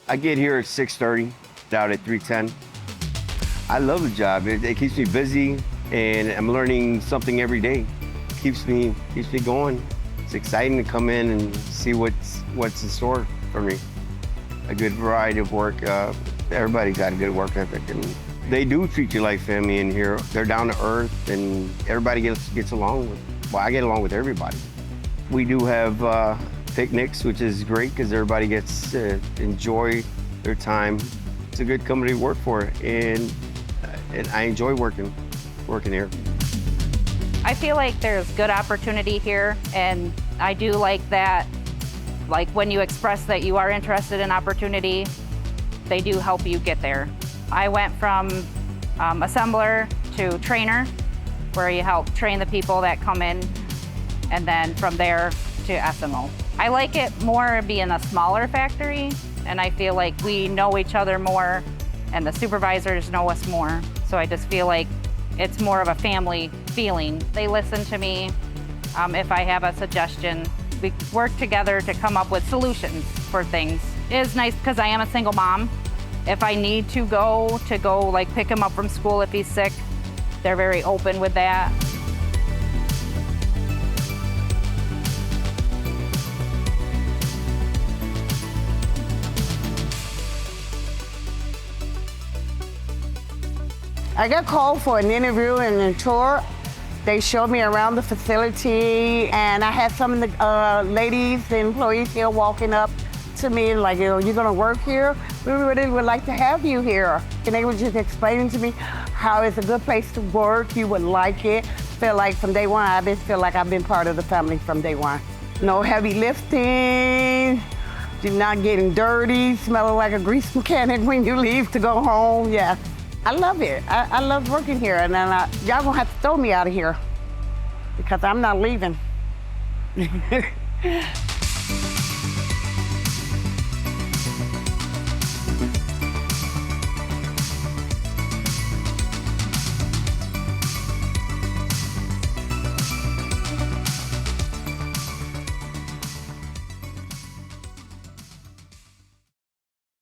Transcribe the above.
I get here at 6:30, out at 3:10. I love the job. It keeps me busy, and I'm learning something every day. Keeps me going. It's exciting to come in and see what's in store for me. A good variety of work. Everybody's got a good work ethic, and they do treat you like family in here. They're down to earth, and everybody gets along with. Well, I get along with everybody. We do have picnics, which is great because everybody gets to enjoy their time. It's a good company to work for, and I enjoy working here. I feel like there's good opportunity here, and I do like that. Like when you express that you are interested in opportunity, they do help you get there. I went from assembler to trainer, where you help train the people that come in, and then from there to SMO. I like it more being a smaller factory, and I feel like we know each other more, and the supervisors know us more. So I just feel like it's more of a family feeling. They listen to me if I have a suggestion. We work together to come up with solutions for things. It is nice because I am a single mom. If I need to go like pick him up from school if he's sick, they're very open with that. I got called for an interview and a tour. They showed me around the facility, and I had some of the ladies, the employees here walking up to me like, you're gonna work here? We really would like to have you here. And they were just explaining to me how it's a good place to work, you would like it. Feel like from day one, I just feel like I've been part of the family from day one. No heavy lifting, you're not getting dirty, smelling like a grease mechanic when you leave to go home, yeah. I love it. I love working here, and then y'all gonna have to throw me out of here because I'm not leaving.